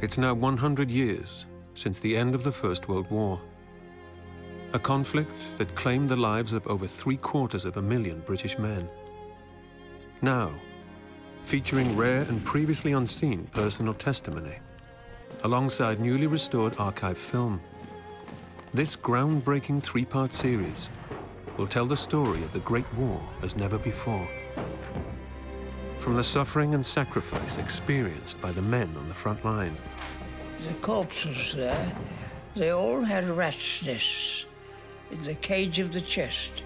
It's now 100 years since the end of the First World War. A conflict that claimed the lives of over 750,000 British men. Now, featuring rare and previously unseen personal testimony, alongside newly restored archive film, this groundbreaking 3-part series will tell the story of the Great War as never before. From the suffering and sacrifice experienced by the men on the front line. The corpses there, they all had rats' nests in the cage of the chest.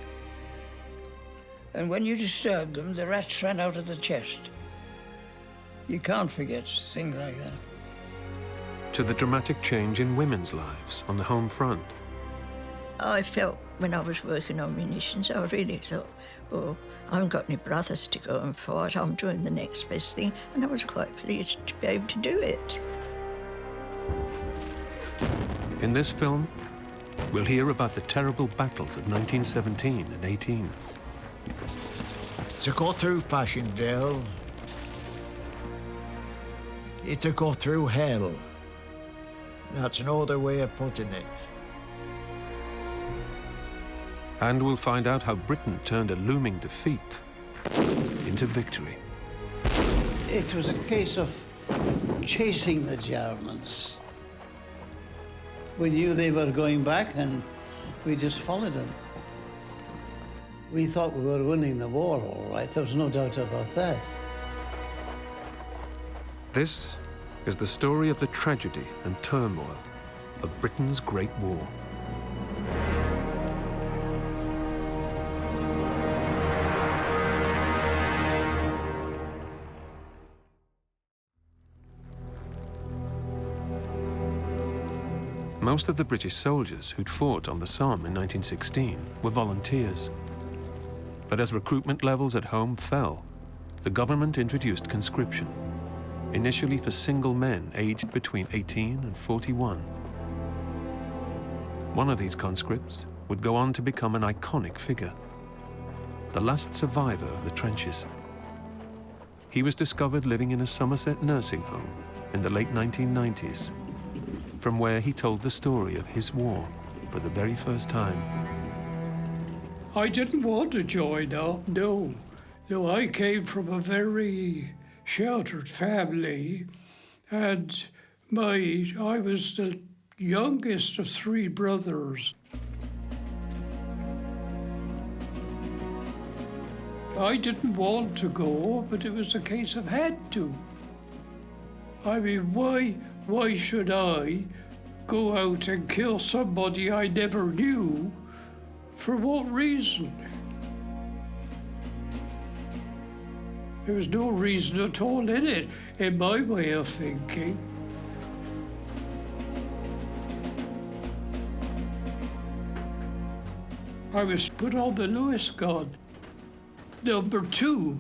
And when you disturbed them, the rats ran out of the chest. You can't forget a thing like that. To the dramatic change in women's lives on the home front. I felt when I was working on munitions, I really thought, oh, I haven't got any brothers to go and fight, I'm doing the next best thing, and I was quite pleased to be able to do it. In this film, we'll hear about the terrible battles of 1917 and 18. To go through Passchendaele, it's to go through hell. That's no other way of putting it. And we'll find out how Britain turned a looming defeat into victory. It was a case of chasing the Germans. We knew they were going back and we just followed them. We thought we were winning the war, all right. There was no doubt about that. This is the story of the tragedy and turmoil of Britain's Great War. Most of the British soldiers who'd fought on the Somme in 1916 were volunteers. But as recruitment levels at home fell, the government introduced conscription, initially for single men aged between 18 and 41. One of these conscripts would go on to become an iconic figure, the last survivor of the trenches. He was discovered living in a Somerset nursing home in the late 1990s, from where he told the story of his war for the very first time. I didn't want to join up, no. No, I came from a very sheltered family, and I was the youngest of 3 brothers. I didn't want to go, but it was a case of had to. I mean, why should I go out and kill somebody I never knew? For what reason? There was no reason at all in it, in my way of thinking. I was put on the Lewis gun. Number 2.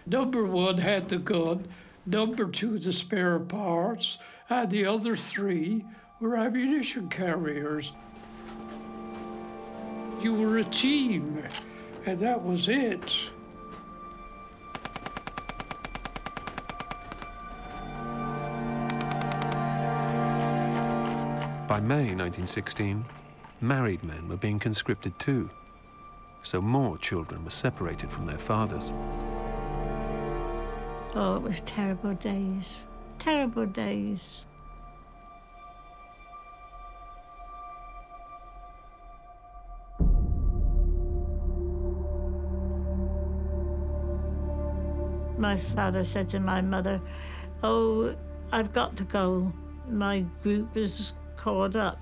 Number 1 had the gun, number 2 the spare parts, and the other 3 were ammunition carriers. You were a team, and that was it. By May 1916, married men were being conscripted too, so more children were separated from their fathers. Oh, it was terrible days, terrible days. My father said to my mother, "Oh, I've got to go. My group is caught up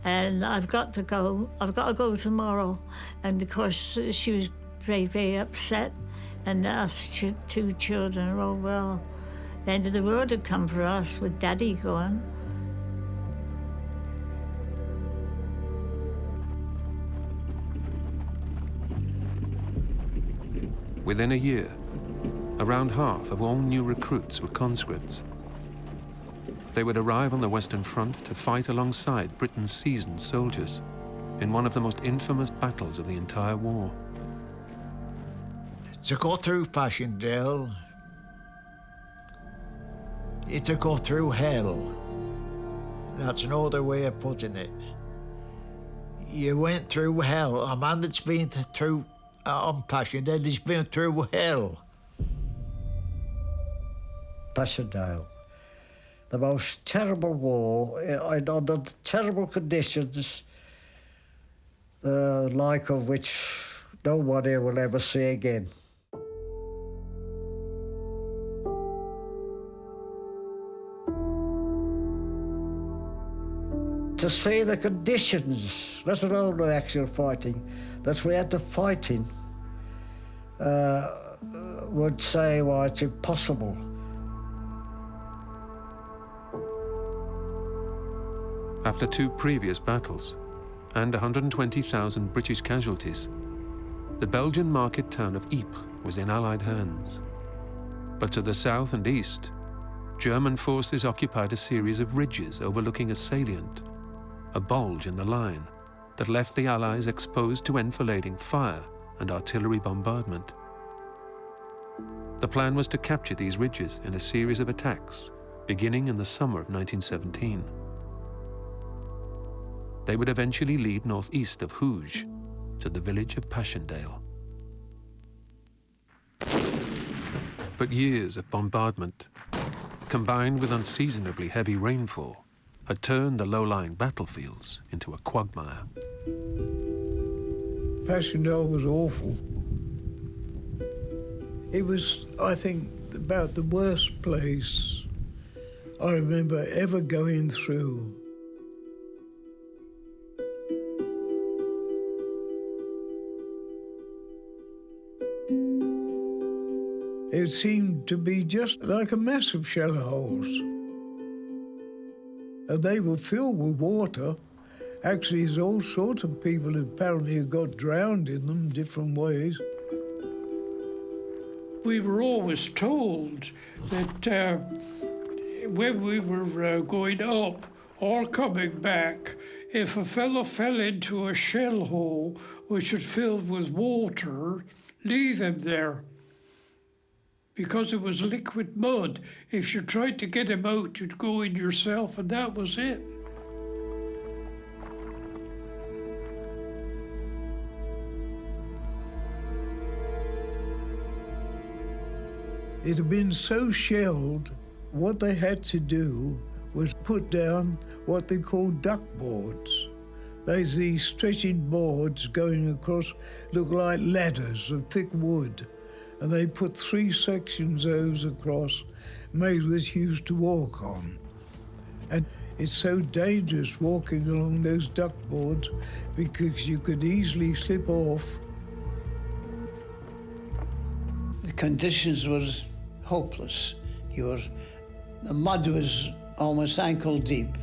and I've got to go. I've got to go tomorrow." And of course, she was very, very upset. And us 2 children, oh well, the end of the world had come for us with Daddy gone. Within a year, around half of all new recruits were conscripts. They would arrive on the Western Front to fight alongside Britain's seasoned soldiers in one of the most infamous battles of the entire war. To go through Passchendaele, to go through hell. That's no other way of putting it. You went through hell. A man that's been through on Passchendaele, he's been through hell. Passchendaele, the most terrible war, under terrible conditions, the like of which nobody will ever see again. To see the conditions, let alone the actual fighting, that we had to fight in, would say, well, it's impossible. After 2 previous battles and 120,000 British casualties, the Belgian market town of Ypres was in Allied hands. But to the south and east, German forces occupied a series of ridges overlooking a salient, a bulge in the line that left the Allies exposed to enfilading fire and artillery bombardment. The plan was to capture these ridges in a series of attacks, beginning in the summer of 1917. They would eventually lead northeast of Hooge to the village of Passchendaele. But years of bombardment, combined with unseasonably heavy rainfall, had turned the low-lying battlefields into a quagmire. Passchendaele was awful. It was, I think, about the worst place I remember ever going through. It seemed to be just like a massive shell holes. And they were filled with water. Actually, there's all sorts of people apparently who got drowned in them different ways. We were always told that when we were going up or coming back, if a fellow fell into a shell hole which was filled with water, leave him there. Because it was liquid mud. If you tried to get him out, you'd go in yourself, and that was it. It had been so shelled, what they had to do was put down what they called duck boards. There's these stretching boards going across, look like ladders of thick wood. And they put 3 sections of those across, made which you used to walk on. And it's so dangerous walking along those duck boards because you could easily slip off. The conditions was hopeless. The mud was almost ankle deep.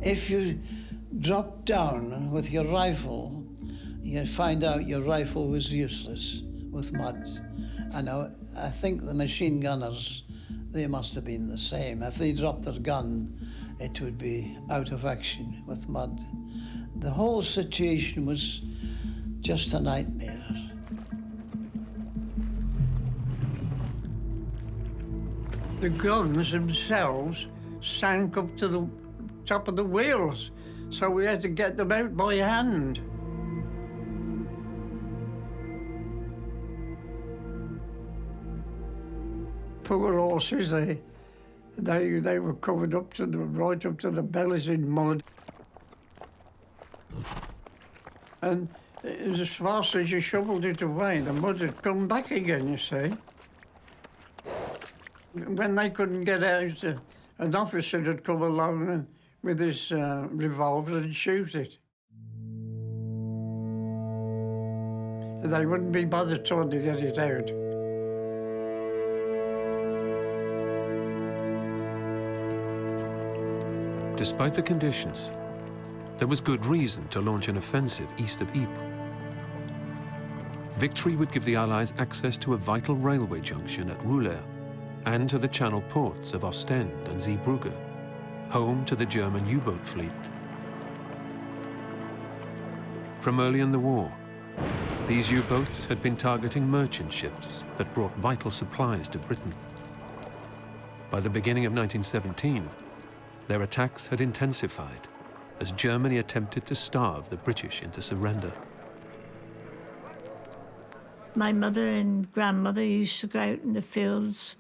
If you dropped down with your rifle, you'd find out your rifle was useless with mud. And I think the machine gunners, they must have been the same. If they dropped their gun, it would be out of action with mud. The whole situation was just a nightmare. The guns themselves sank up to the top of the wheels, so we had to get them out by hand. Poor horses, they were covered up to right up to the bellies in mud. And as fast as you shoveled it away, the mud had come back again, you see. When they couldn't get out, an officer would come along and with his revolver and shoot it. They wouldn't be bothered trying to get it out. Despite the conditions, there was good reason to launch an offensive east of Ypres. Victory would give the Allies access to a vital railway junction at Roulers and to the channel ports of Ostend and Zeebrugge, home to the German U-boat fleet. From early in the war, these U-boats had been targeting merchant ships that brought vital supplies to Britain. By the beginning of 1917, their attacks had intensified as Germany attempted to starve the British into surrender. My mother and grandmother used to go out in the fields,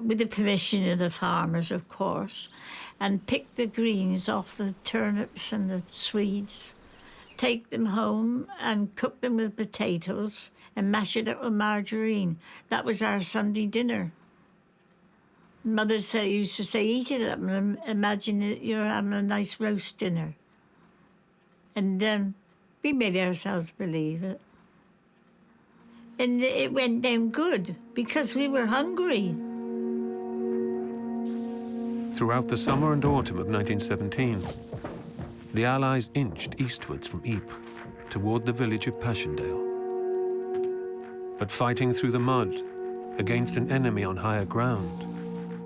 with the permission of the farmers, of course, and pick the greens off the turnips and the Swedes, take them home and cook them with potatoes and mash it up with margarine. That was our Sunday dinner. Mother used to say, eat it up and imagine that you're having a nice roast dinner. And we made ourselves believe it. And it went down good because we were hungry. Throughout the summer and autumn of 1917, the Allies inched eastwards from Ypres toward the village of Passchendaele. But fighting through the mud against an enemy on higher ground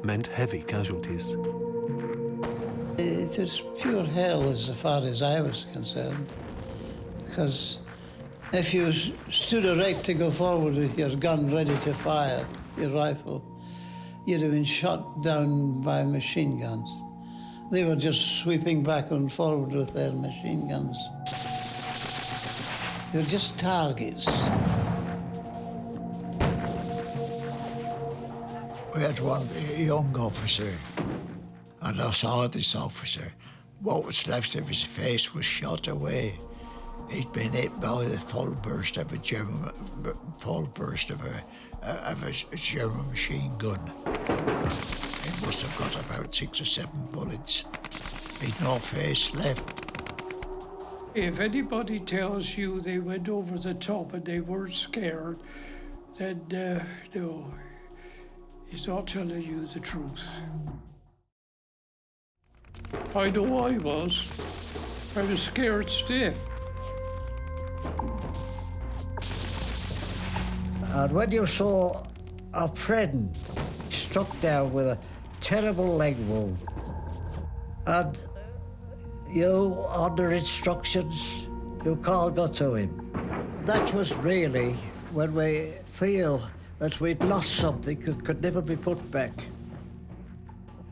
meant heavy casualties. It was pure hell as far as I was concerned, because if you stood erect to go forward with your gun ready to fire, your rifle, you'd have been shot down by machine guns. They were just sweeping back and forward with their machine guns. They were just targets. We had one young officer, and I saw this officer. What was left of his face was shot away. He'd been hit by the full burst of a German machine gun. He must have got about 6 or 7 bullets. He'd no face left. If anybody tells you they went over the top and they weren't scared, then no, he's not telling you the truth. I know I was. I was scared stiff. And when you saw a friend struck down with a terrible leg wound, and you, under instructions, you can't go to him. That was really when we feel that we'd lost something that could never be put back.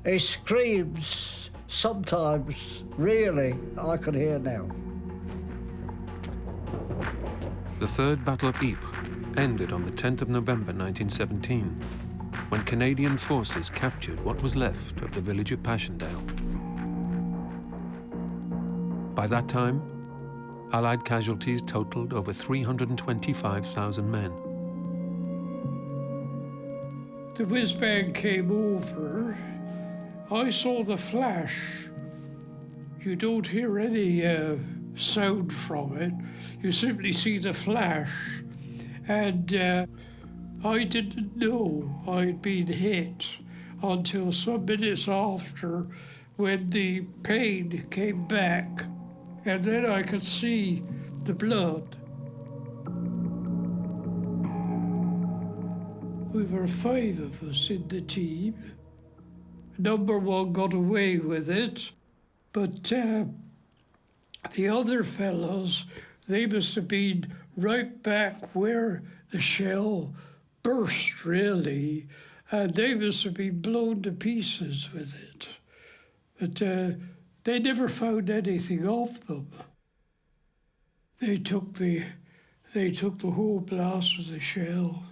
His screams, sometimes, really, I could hear now. The Third Battle of Ypres ended on the 10th of November 1917, when Canadian forces captured what was left of the village of Passchendaele. By that time, Allied casualties totaled over 325,000 men. The whiz-bang came over. I saw the flash. You don't hear any sound from it. You simply see the flash. And I didn't know I'd been hit until some minutes after, when the pain came back. And then I could see the blood. We were 5 of us in the team. Number 1 got away with it, but the other fellows, they must have been right back where the shell burst, really, and they must have been blown to pieces with it. But they never found anything of them. They took the whole blast of the shell.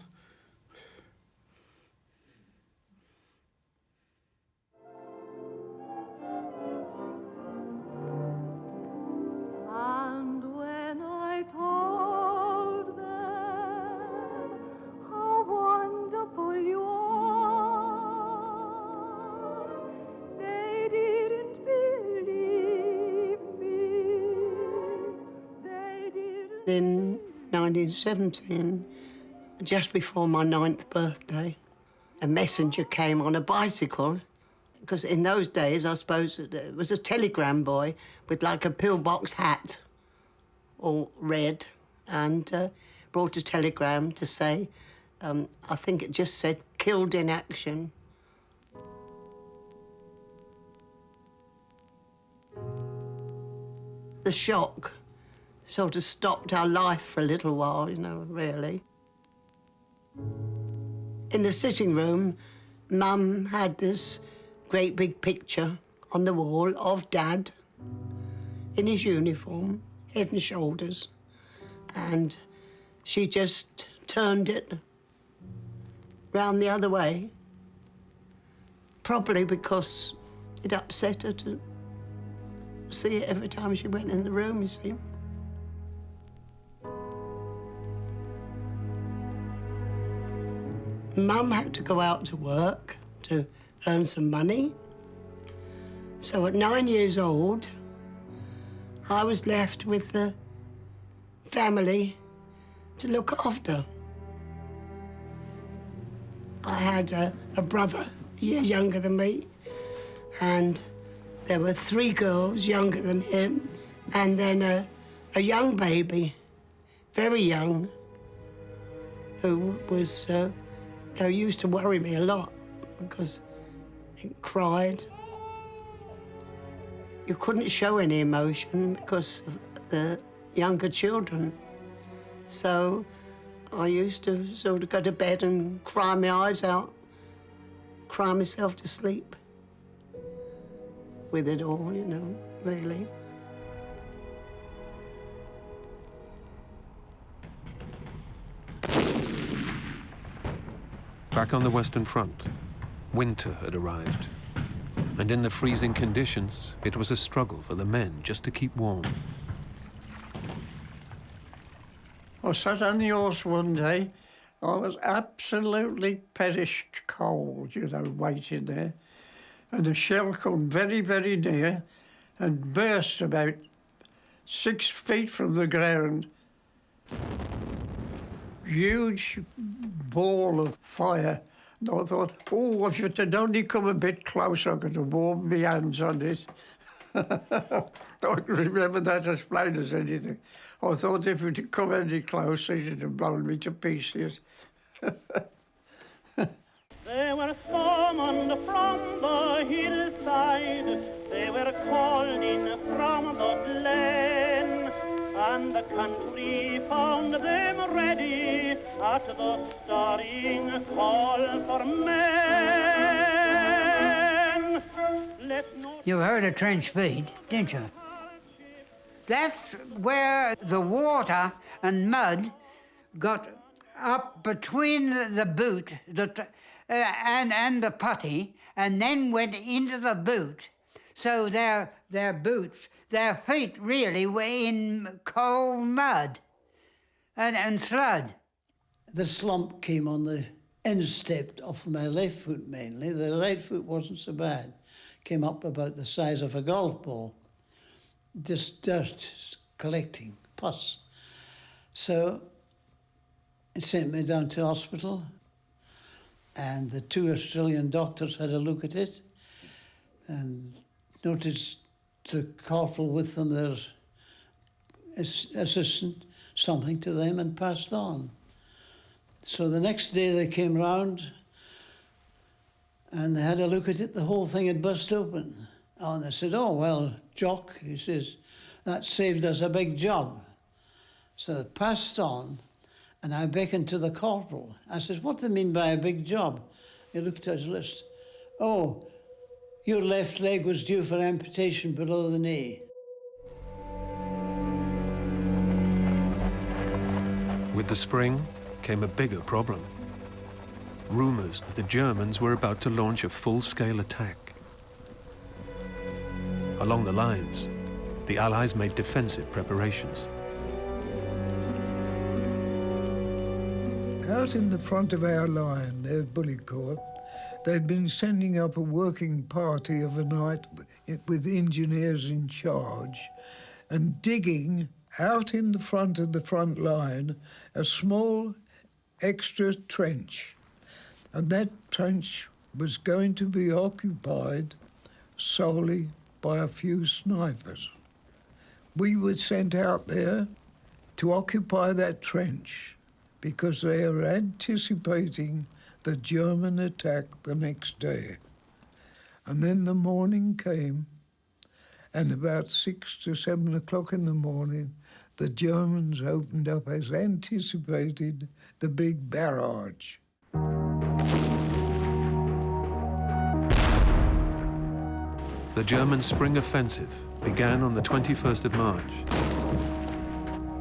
In 1917, just before my 9th birthday, a messenger came on a bicycle, because in those days, I suppose, it was a telegram boy with like a pillbox hat, all red, and brought a telegram to say, I think it just said, killed in action. The shock sort of stopped our life for a little while, you know, really. In the sitting room, Mum had this great big picture on the wall of Dad in his uniform, head and shoulders, and she just turned it round the other way, probably because it upset her to see it every time she went in the room, you see. Mum had to go out to work to earn some money. So at 9 years old, I was left with the family to look after. I had a brother a year younger than me, and there were 3 girls younger than him, and then a young baby, very young, who was who used to worry me a lot because it cried. You couldn't show any emotion because of the younger children. So I used to sort of go to bed and cry my eyes out, cry myself to sleep with it all, you know, really. Back on the Western Front, winter had arrived. And in the freezing conditions, it was a struggle for the men just to keep warm. I sat on the horse one day. I was absolutely perished cold, you know, waiting there. And a shell come very, very near and burst about 6 feet from the ground. Huge ball of fire. And I thought, oh, if it had only come a bit closer, I could have warmed my hands on it. I can remember that as plain as anything. I thought if it had come any closer, it would have blown me to pieces. They were summoned from the hillside, they were called in from the glen, and the country found them ready at the stirring call for men. You heard of trench feet, didn't you? That's where the water and mud got up between the boot and the putty, and then went into the boot. So their boots, their feet really were in cold mud and slud. The slump came on the instep of my left foot mainly. The right foot wasn't so bad. Came up about the size of a golf ball. Just dirt collecting, pus. So it sent me down to hospital, and the 2 Australian doctors had a look at it and noticed the corporal with them, their assistant, something to them, and passed on. So the next day they came round and they had a look at it. The whole thing had burst open. And they said, oh, well, Jock, he says, that saved us a big job. So they passed on, and I beckoned to the corporal. I said, what do they mean by a big job? He looked at his list. Oh, your left leg was due for amputation below the knee. With the spring came a bigger problem. Rumours that the Germans were about to launch a full-scale attack. Along the lines, the Allies made defensive preparations. Out in the front of our line, their bullet court, they'd been sending up a working party of a night with engineers in charge and digging out in the front of the front line a small extra trench. And that trench was going to be occupied solely by a few snipers. We were sent out there to occupy that trench because they were anticipating the German attack the next day. And then the morning came, and about 6 to 7 o'clock in the morning, the Germans opened up, as anticipated, the big barrage. The German spring offensive began on the 21st of March.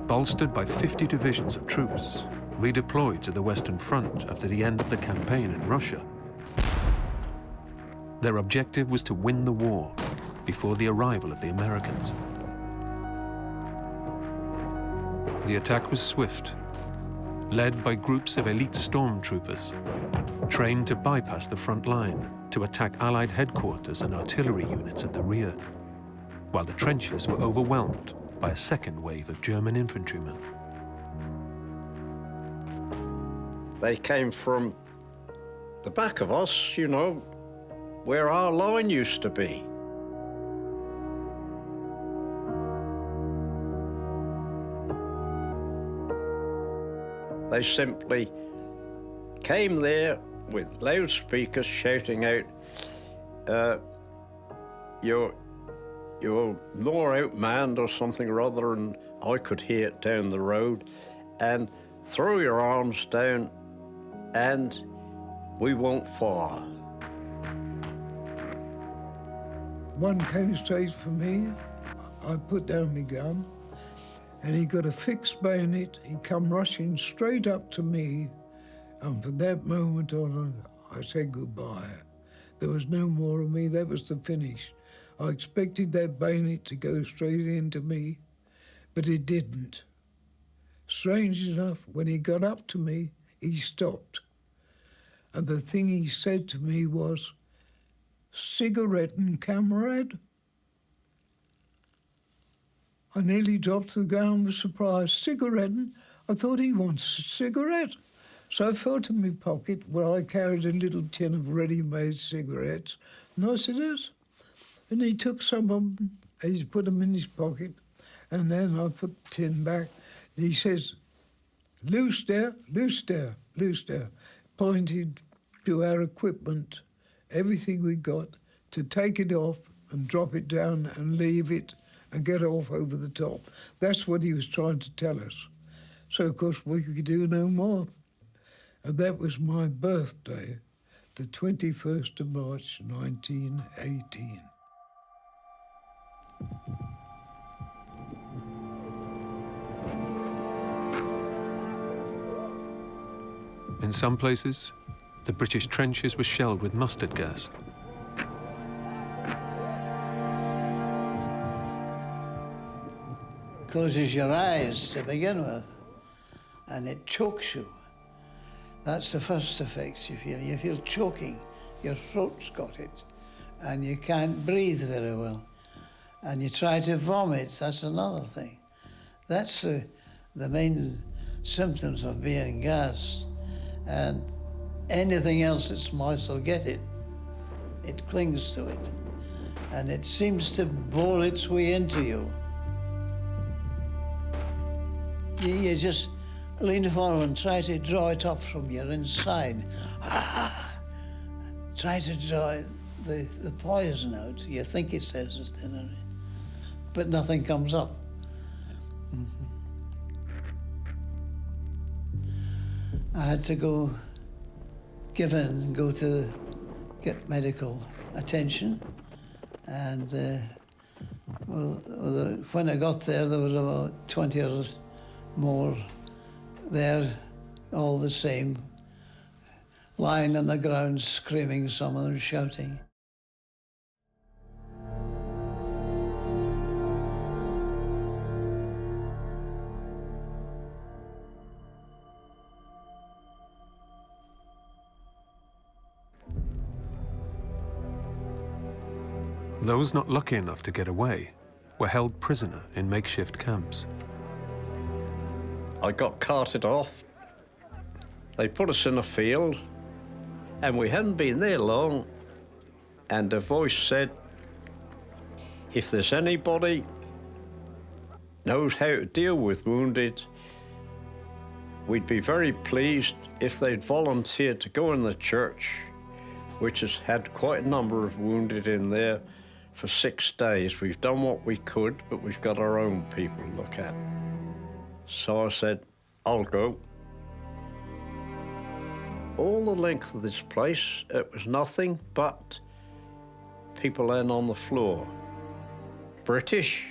Bolstered by 50 divisions of troops, redeployed to the Western Front after the end of the campaign in Russia. Their objective was to win the war before the arrival of the Americans. The attack was swift, led by groups of elite stormtroopers, trained to bypass the front line to attack Allied headquarters and artillery units at the rear, while the trenches were overwhelmed by a second wave of German infantrymen. They came from the back of us, you know, where our line used to be. They simply came there with loudspeakers shouting out, you're more outmanned or something or other, and I could hear it down the road, and throw your arms down and we won't fire. One came straight for me. I put down my gun, and he got a fixed bayonet. He come rushing straight up to me, and from that moment on, I said goodbye. There was no more of me. That was the finish. I expected that bayonet to go straight into me, but it didn't. Strange enough, when he got up to me, he stopped. And the thing he said to me was, "Cigarette, comrade?" I nearly dropped to the ground with surprise. Cigarette? I thought he wants a cigarette. So I felt in my pocket where I carried a little tin of ready-made cigarettes, and I said, "Yes." And he took some of them, and he put them in his pocket, and then I put the tin back. And he says, "Loose there, loose there, loose there," pointed to our equipment, everything we got, to take it off and drop it down and leave it and get off over the top. That's what he was trying to tell us. So, of course, we could do no more. And that was my birthday, the 21st of March, 1918. In some places, the British trenches were shelled with mustard gas. Closes your eyes to begin with, and it chokes you. That's the first effect you feel. You feel choking, your throat's got it, and you can't breathe very well. And you try to vomit, that's another thing. That's the main symptoms of being gassed. And anything else that's moist will get it. It clings to it. And it seems to bore its way into you. You just lean forward and try to draw it up from your inside. Try to draw the poison out. You think it says it, but nothing comes up. I had to go to get medical attention, and when I got there were about 20 or more there, all the same, lying on the ground, screaming, some of them shouting. Those not lucky enough to get away were held prisoner in makeshift camps. I got carted off. They put us in a field, and we hadn't been there long, and a voice said, "If there's anybody knows how to deal with wounded, we'd be very pleased if they'd volunteer to go in the church, which has had quite a number of wounded in there for 6 days. We've done what we could, but we've got our own people to look at." So I said, I'll go. All the length of this place, it was nothing but people laying on the floor. British.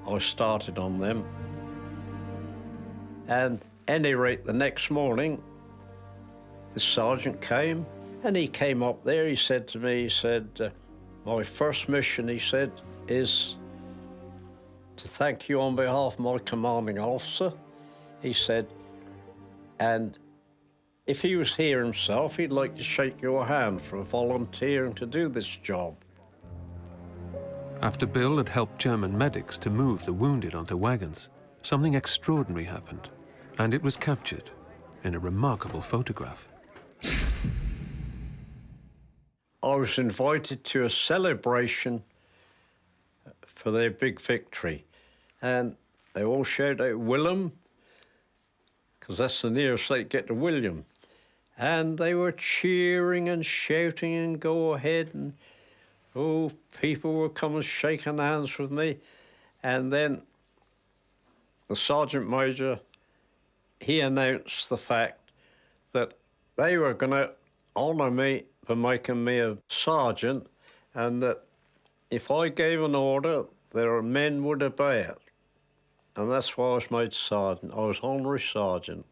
I started on them. And at any rate, the next morning, the sergeant came, and he came up there. He said to me, he said, my first mission, he said, is to thank you on behalf of my commanding officer. He said, and if he was here himself, he'd like to shake your hand for volunteering to do this job. After Bill had helped German medics to move the wounded onto wagons, something extraordinary happened, and it was captured in a remarkable photograph. I was invited to a celebration for their big victory, and they all shouted out Willem, because that's the nearest they get to William. And they were cheering and shouting and go ahead, and oh, people were coming shaking hands with me. And then the Sergeant Major, he announced the fact that they were going to honour me for making me a sergeant, and that if I gave an order, their men would obey it. And that's why I was made sergeant. I was honorary sergeant.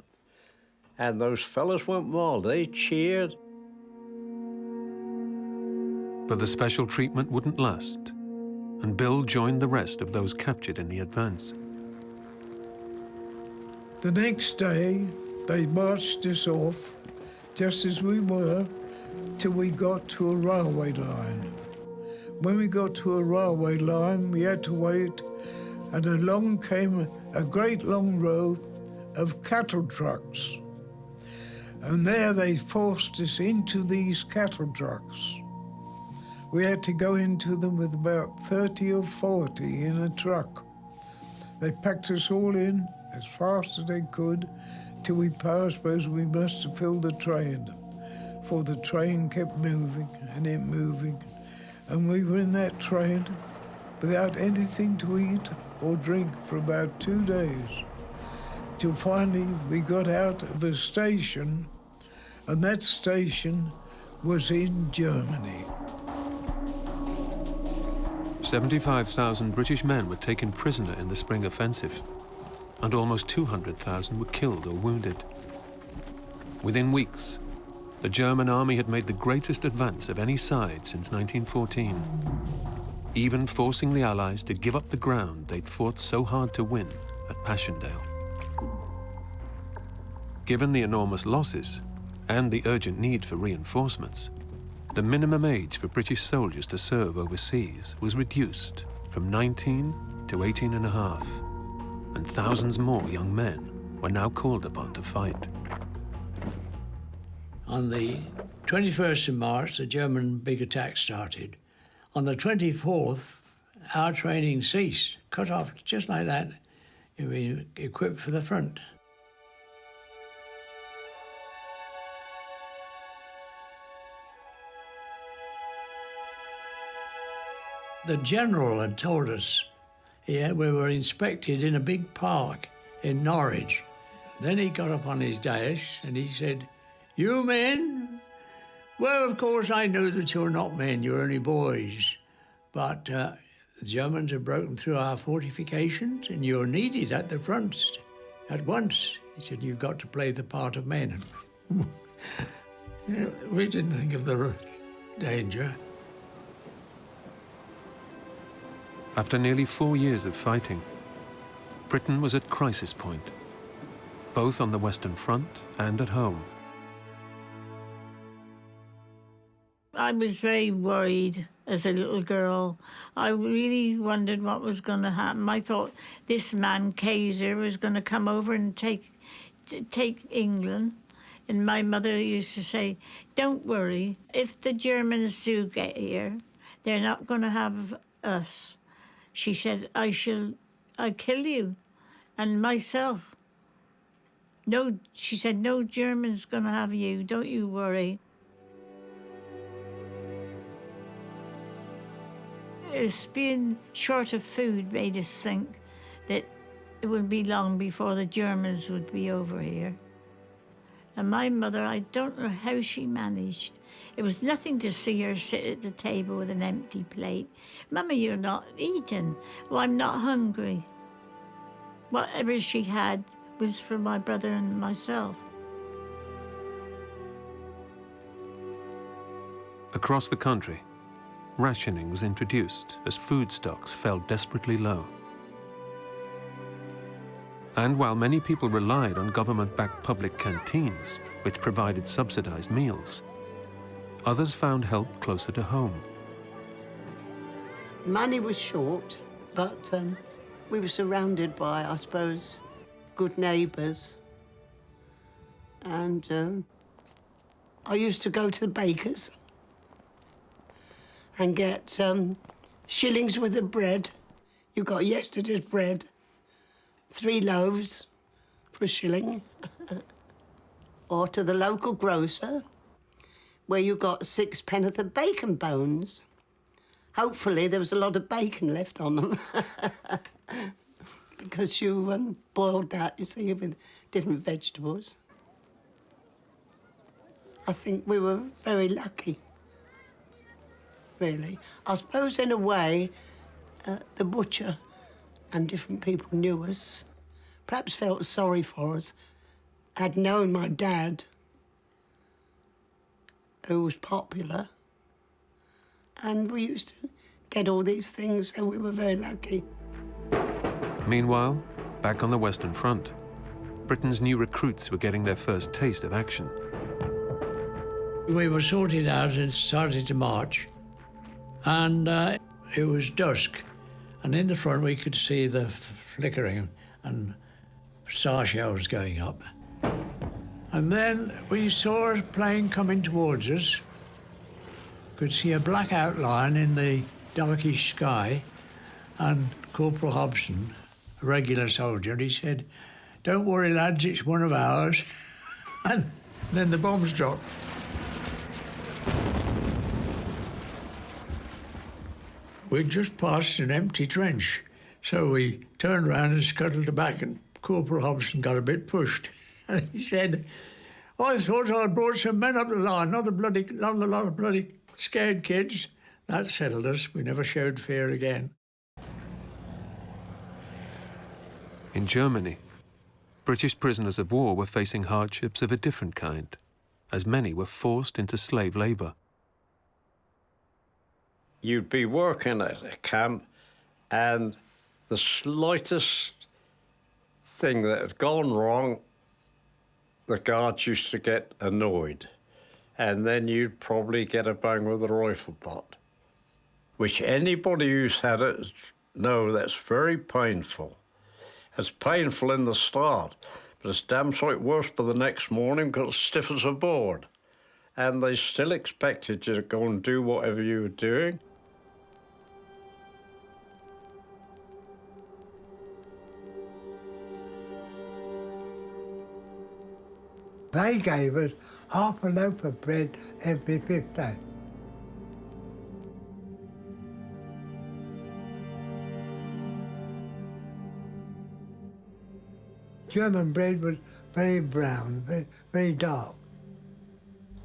And those fellas went wild. They cheered. But the special treatment wouldn't last, and Bill joined the rest of those captured in the advance. The next day, they marched us off, just as we were, till we got to a railway line. When we got to a railway line, we had to wait, and along came a great long row of cattle trucks. And there they forced us into these cattle trucks. We had to go into them with about 30 or 40 in a truck. They packed us all in as fast as they could till we passed, suppose we must have filled the train. For the train kept moving and it moving. And we were in that train without anything to eat or drink for about 2 days. Till finally we got out of a station, and that station was in Germany. 75,000 British men were taken prisoner in the spring offensive, and almost 200,000 were killed or wounded. Within weeks, the German army had made the greatest advance of any side since 1914, even forcing the Allies to give up the ground they'd fought so hard to win at Passchendaele. Given the enormous losses and the urgent need for reinforcements, the minimum age for British soldiers to serve overseas was reduced from 19 to 18 and a half, and thousands more young men were now called upon to fight. On the 21st of March, the German big attack started. On the 24th, our training ceased, cut off just like that. We were equipped for the front. The general had told us, we were inspected in a big park in Norwich. Then he got up on his dais and he said, "You men? Well, of course, I know that you're not men, you're only boys. But the Germans have broken through our fortifications and you're needed at the front at once." He said, "You've got to play the part of men." We didn't think of the danger. After nearly 4 years of fighting, Britain was at crisis point, both on the Western Front and at home. I was very worried as a little girl. I really wondered what was going to happen. I thought this man, Kaiser, was going to come over and take England. And my mother used to say, "Don't worry, if the Germans do get here, they're not going to have us." She said, I'll kill you and myself. No, she said, "No German's going to have you, don't you worry." It's being short of food made us think that it would be long before the Germans would be over here. And my mother, I don't know how she managed. It was nothing to see her sit at the table with an empty plate. Mummy, you're not eating. Well, I'm not hungry. Whatever she had was for my brother and myself. Across the country, rationing was introduced as food stocks fell desperately low. And while many people relied on government-backed public canteens, which provided subsidized meals, others found help closer to home. Money was short, but we were surrounded by, I suppose, good neighbours. And I used to go to the baker's and get shillings worth of bread. You got yesterday's bread, 3 loaves for a shilling. Or to the local grocer, where you got 6 penn'orth of bacon bones. Hopefully there was a lot of bacon left on them. Because you boiled that, you see, with different vegetables. I think we were very lucky, really. I suppose, in a way, the butcher and different people knew us, perhaps felt sorry for us, had known my dad, who was popular, and we used to get all these things, so we were very lucky. Meanwhile, back on the Western Front, Britain's new recruits were getting their first taste of action. We were sorted out and started to march, and it was dusk, and in the front we could see the flickering and star shells going up. And then we saw a plane coming towards us. Could see a black outline in the darkish sky, and Corporal Hobson, a regular soldier, he said, "Don't worry, lads, it's one of ours." And then the bombs dropped. We'd just passed an empty trench, so we turned round and scuttled back, and Corporal Hobson got a bit pushed. And he said, "I thought I'd brought some men up the line, not a lot of bloody scared kids." That settled us. We never showed fear again. In Germany, British prisoners of war were facing hardships of a different kind, as many were forced into slave labour. You'd be working at a camp, and the slightest thing that had gone wrong, the guards used to get annoyed. And then you'd probably get a bang with a rifle butt, which anybody who's had it know that's very painful. It's painful in the start, but it's damn sight worse by the next morning because it's stiff as a board. And they still expected you to go and do whatever you were doing. They gave us half a loaf of bread every 5th day. German bread was very brown, very dark.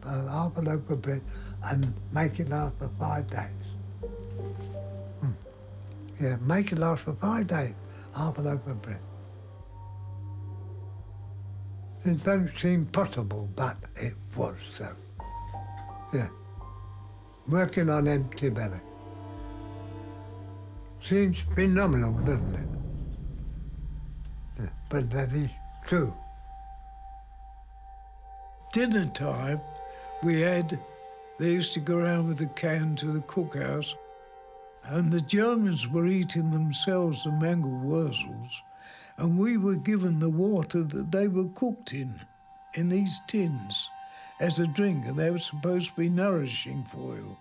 Half a loaf of bread and make it last for 5 days. Yeah, make it last for 5 days, half a loaf of bread. It don't seem possible, but it was so. Yeah. Working on empty belly. Seems phenomenal, doesn't it? Yeah, but that is true. Dinner time, they used to go around with a can to the cookhouse, and the Germans were eating themselves the mangled wurzels, and we were given the water that they were cooked in these tins, as a drink, and they were supposed to be nourishing for you.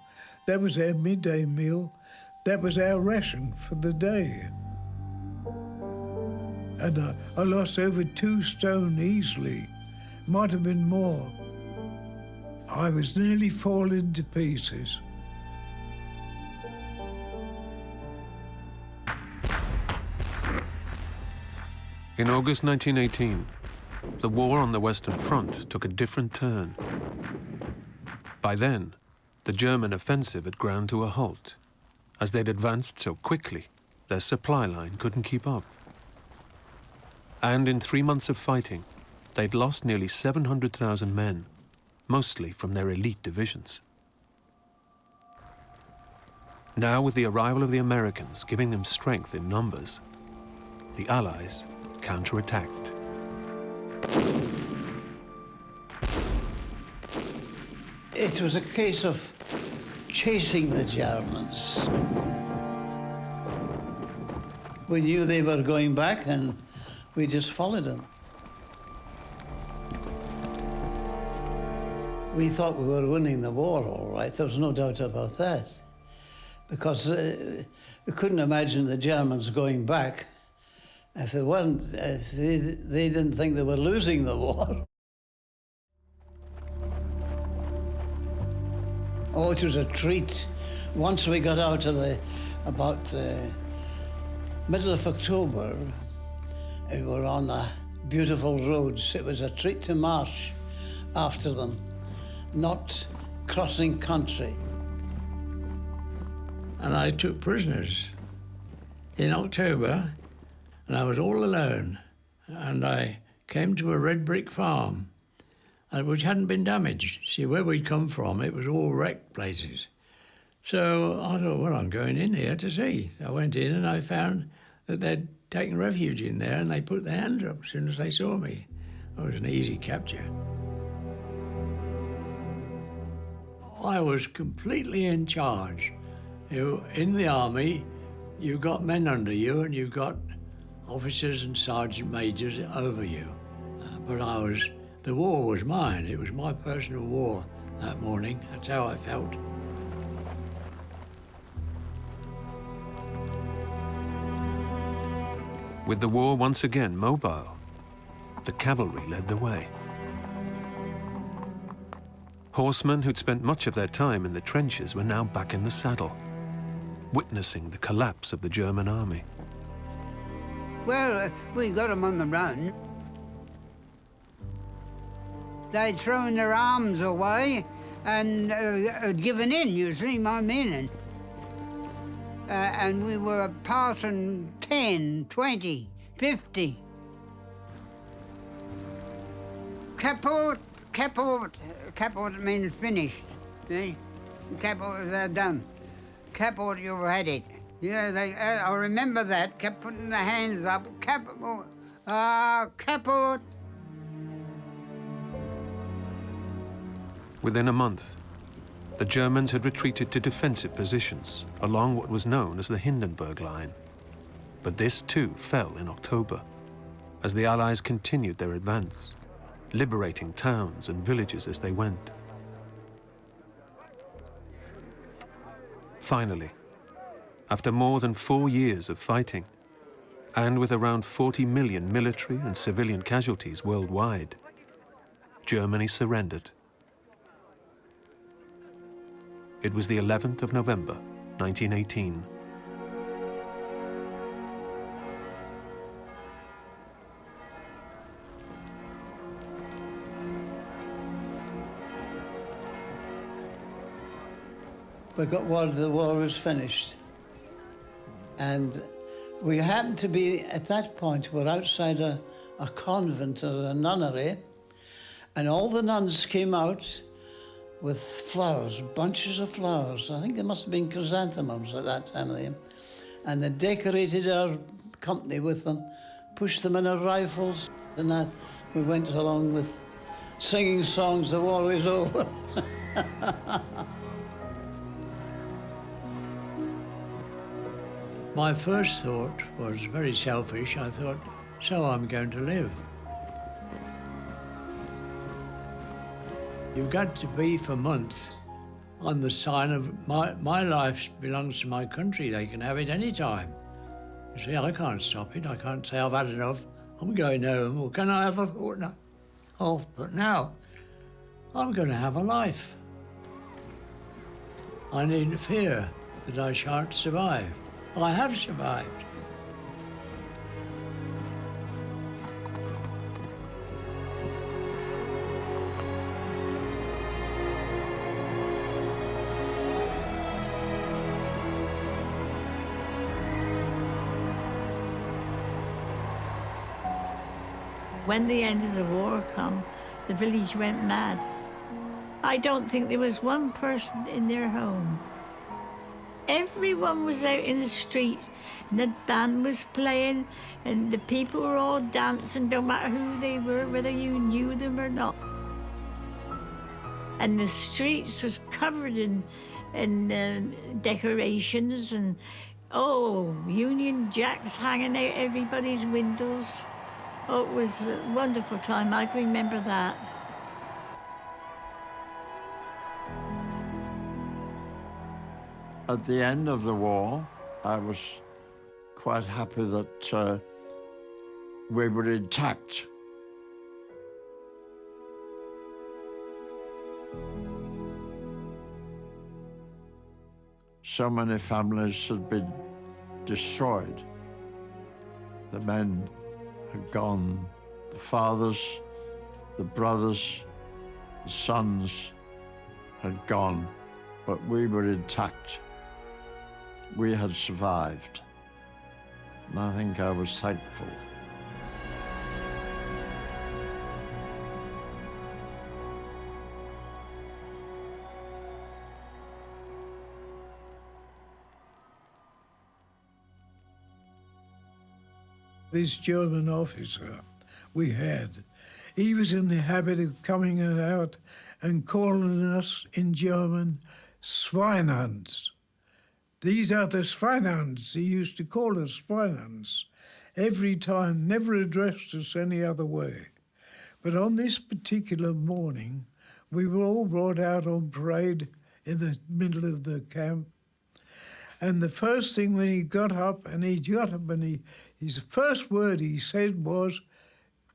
That was our midday meal. That was our ration for the day. And I lost over 2 stone easily. Might have been more. I was nearly falling to pieces. In August 1918, the war on the Western Front took a different turn. By then, the German offensive had ground to a halt. As they'd advanced so quickly, their supply line couldn't keep up. And in 3 months of fighting, they'd lost nearly 700,000 men, mostly from their elite divisions. Now, with the arrival of the Americans giving them strength in numbers, the Allies counterattacked. It was a case of chasing the Germans. We knew they were going back and we just followed them. We thought we were winning the war, all right. There was no doubt about that. Because we couldn't imagine the Germans going back if they weren't, if they didn't think they were losing the war. Oh, it was a treat. Once we got out of about middle of October, we were on the beautiful roads. It was a treat to march after them, not crossing country. And I took prisoners in October, and I was all alone. And I came to a red brick farm, which hadn't been damaged. See, where we'd come from, it was all wrecked places. So I thought, well, I'm going in here to see. I went in and I found that they'd taken refuge in there, and they put their hands up as soon as they saw me. It was an easy capture. I was completely in charge. In the army, you've got men under you and you've got officers and sergeant majors over you. But the war was mine. It was my personal war that morning. That's how I felt. With the war once again mobile, the cavalry led the way. Horsemen who'd spent much of their time in the trenches were now back in the saddle, witnessing the collapse of the German army. Well, we got them on the run. They'd thrown their arms away and given in, you see, my meaning. And we were passing 10, 20, 50. Kaput, kaput. Kaput means finished, see? Kaput, they're done. Kaput, you've had it. Yeah, I remember that, kept putting the hands up. Kaput, kaput. Within a month, the Germans had retreated to defensive positions along what was known as the Hindenburg Line. But this too fell in October, as the Allies continued their advance, liberating towns and villages as they went. Finally, after more than 4 years of fighting, and with around 40 million military and civilian casualties worldwide, Germany surrendered. It was the 11th of November, 1918. We got word the war was finished. And we happened to be, at that point, we're outside a convent or a nunnery, and all the nuns came out with flowers, bunches of flowers. I think there must have been chrysanthemums at that time of the year. And they decorated our company with them, pushed them in our rifles, and that we went along with singing songs, the war is over. My first thought was very selfish. I thought, so I'm going to live. You've got to be for months on the sign of my life belongs to my country. They can have it any time. You see, I can't stop it. I can't say I've had enough. I'm going home. Or can I have a fortnight off? But now, I'm going to have a life. I needn't fear that I shan't survive. I have survived. When the end of the war come, the village went mad. I don't think there was one person in their home. Everyone was out in the streets, and the band was playing, and the people were all dancing, no matter who they were, whether you knew them or not. And the streets was covered in decorations and, Union Jacks hanging out everybody's windows. Oh, it was a wonderful time. I can remember that. At the end of the war, I was quite happy that we were intact. So many families had been destroyed. The men had gone, the fathers, the brothers, the sons had gone, but we were intact. We had survived, and I think I was thankful. This German officer we had, he was in the habit of coming out and calling us in German Schweinhunds. These are the Schweinhunds. He used to call us Schweinhunds every time, never addressed us any other way. But on this particular morning, we were all brought out on parade in the middle of the camp. And the first thing when he got up, and his first word he said was,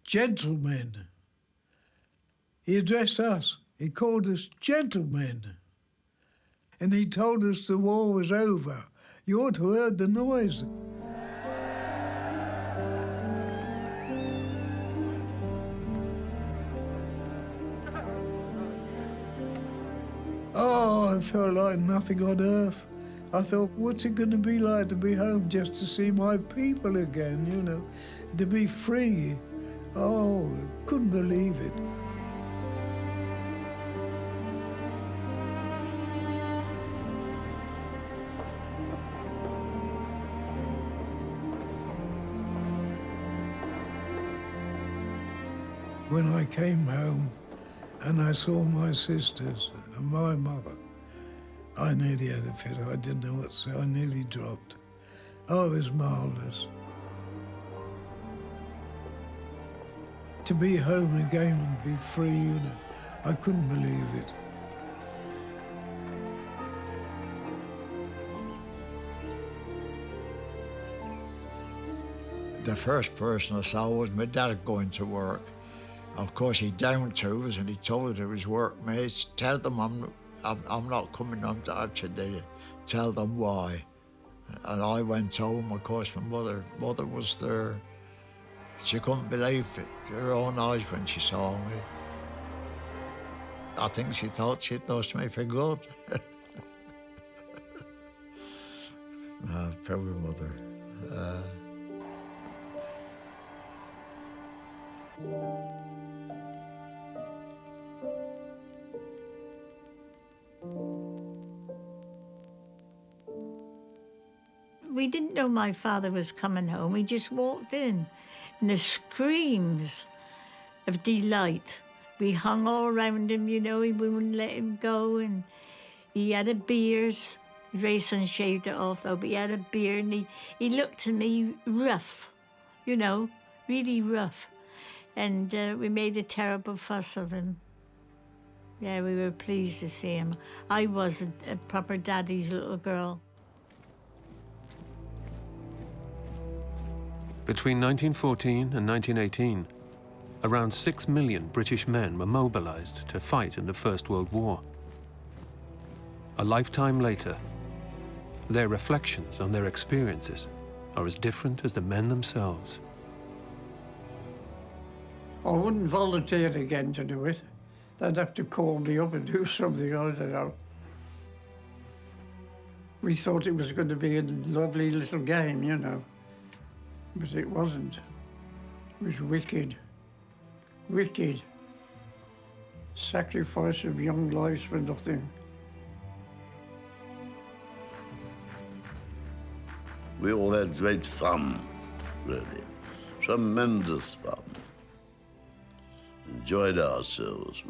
"Gentlemen." He addressed us. He called us gentlemen. And he told us the war was over. You ought to have heard the noise. Oh, I felt like nothing on earth. I thought, what's it going to be like to be home just to see my people again, you know, to be free. Oh, I couldn't believe it. When I came home and I saw my sisters and my mother, I nearly had a fit. I didn't know what to say. I nearly dropped. Oh, it was marvellous. To be home again and be free, you know, I couldn't believe it. The first person I saw was my dad going to work. Of course, he downed to us and he told his workmates, tell them I'm not coming home to Passchendaele. Tell them why. And I went home, of course, my mother was there. She couldn't believe it, her own eyes when she saw me. I think she thought she'd lost me for good. Poor mother. We didn't know my father was coming home. We just walked in, and the screams of delight. We hung all around him, you know, we wouldn't let him go, and he had a beard. He very soon shaved it off, though, but he had a beard, and he looked at me rough, you know, really rough. And we made a terrible fuss of him. Yeah, we were pleased to see him. I was a proper daddy's little girl. Between 1914 and 1918, around 6 million British men were mobilized to fight in the First World War. A lifetime later, their reflections on their experiences are as different as the men themselves. I wouldn't volunteer again to do it. They'd have to call me up and do something, I don't know. We thought it was going to be a lovely little game, you know. But it wasn't. It was wicked. wicked. Sacrifice of young lives for nothing. We all had great fun, really. Tremendous fun. Enjoyed ourselves.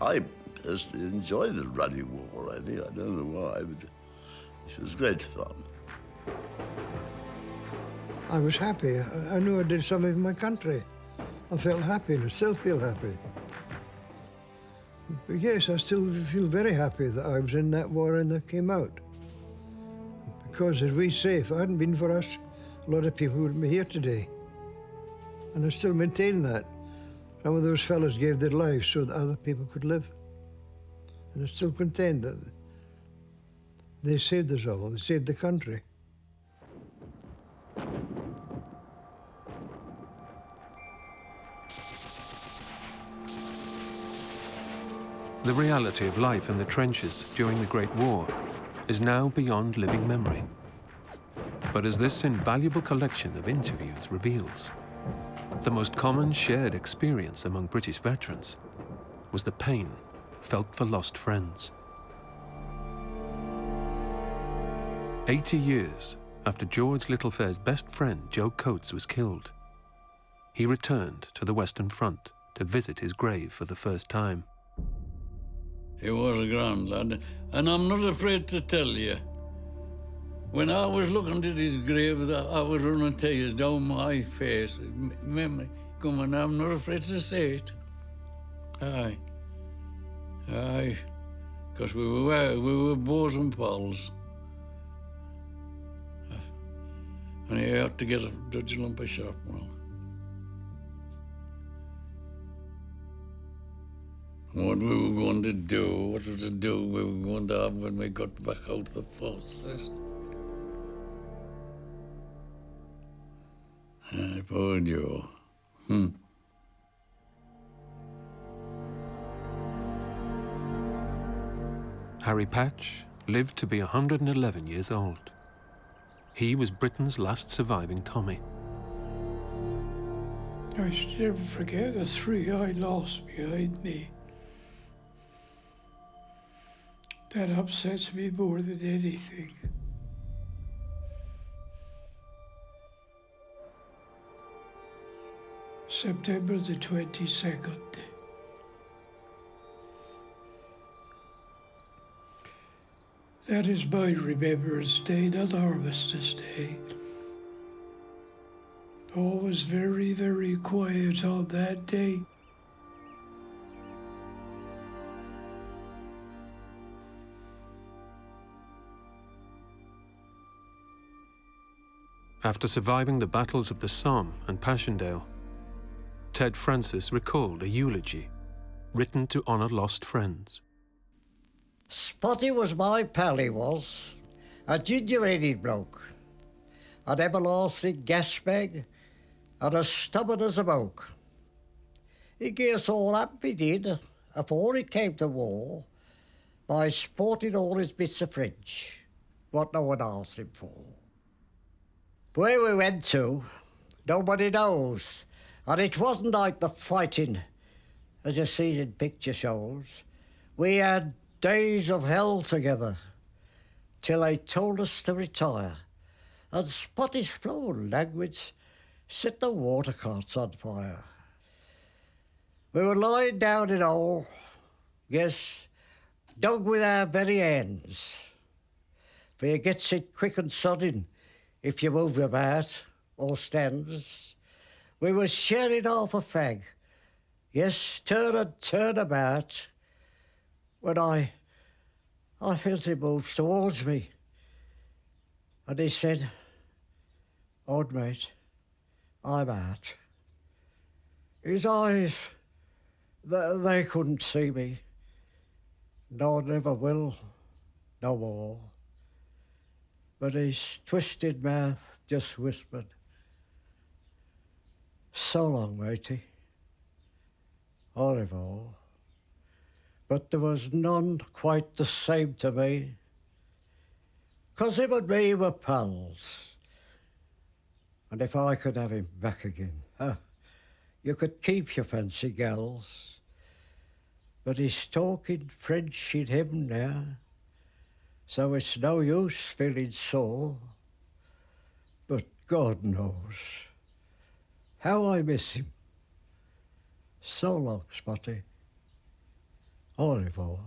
I personally enjoyed the Ruddy War, I think. I don't know why, but it was great fun. I was happy. I knew I did something for my country. I felt happy, and I still feel happy. But yes, I still feel very happy that I was in that war and that came out. Because, as we say, if it hadn't been for us, a lot of people wouldn't be here today. And I still maintain that. Some of those fellows gave their lives so that other people could live. And I still contend that they saved us all, they saved the country. The reality of life in the trenches during the Great War is now beyond living memory. But as this invaluable collection of interviews reveals, the most common shared experience among British veterans was the pain felt for lost friends. 80 years after George Littlefair's best friend Joe Coates was killed, he returned to the Western Front to visit his grave for the first time. He was a grand lad, and I'm not afraid to tell you, when I was looking at his grave, I was running tears down my face. Memory coming, I'm not afraid to say it. Aye, because we were bosom pals. And he had to get a dirty lump of shrapnel. What we were going to do, what was to do we were going to have when we got back out of the forces. Poor Joe. Harry Patch lived to be 111 years old. He was Britain's last surviving Tommy. I should never forget the three I lost behind me. That upsets me more than anything. September the 22nd. That is my Remembrance Day, not Armistice Day. All was very, very quiet on that day. After surviving the battles of the Somme and Passchendaele, Ted Francis recalled a eulogy written to honour lost friends. Spotty was my pal, he was. A ginger-headed bloke. An everlasting gas bag and as stubborn as a moke. He gave us all up, he did, afore he came to war, by sporting all his bits of French, what no one asked him for. Where we went to, nobody knows, and it wasn't like the fighting, as you see in picture shows. We had days of hell together, till they told us to retire, and Spotty's flow of language set the water carts on fire. We were lying down in a hole, yes, dug with our very hands, for you gets it quick and sudden if you move about or stands. We were sharing half a fag, yes, turn and turn about, when I felt he moved towards me, and he said, "Odd mate, I'm out." His eyes, they couldn't see me, nor never will, no more. But his twisted mouth just whispered, "So long, matey. Au revoir." But there was none quite the same to me, 'cause him and me were pals. And if I could have him back again, You could keep your fancy gals, but he's talking French in heaven now, so it's no use feeling sore. But God knows how I miss him. So long, Spotty. Au revoir.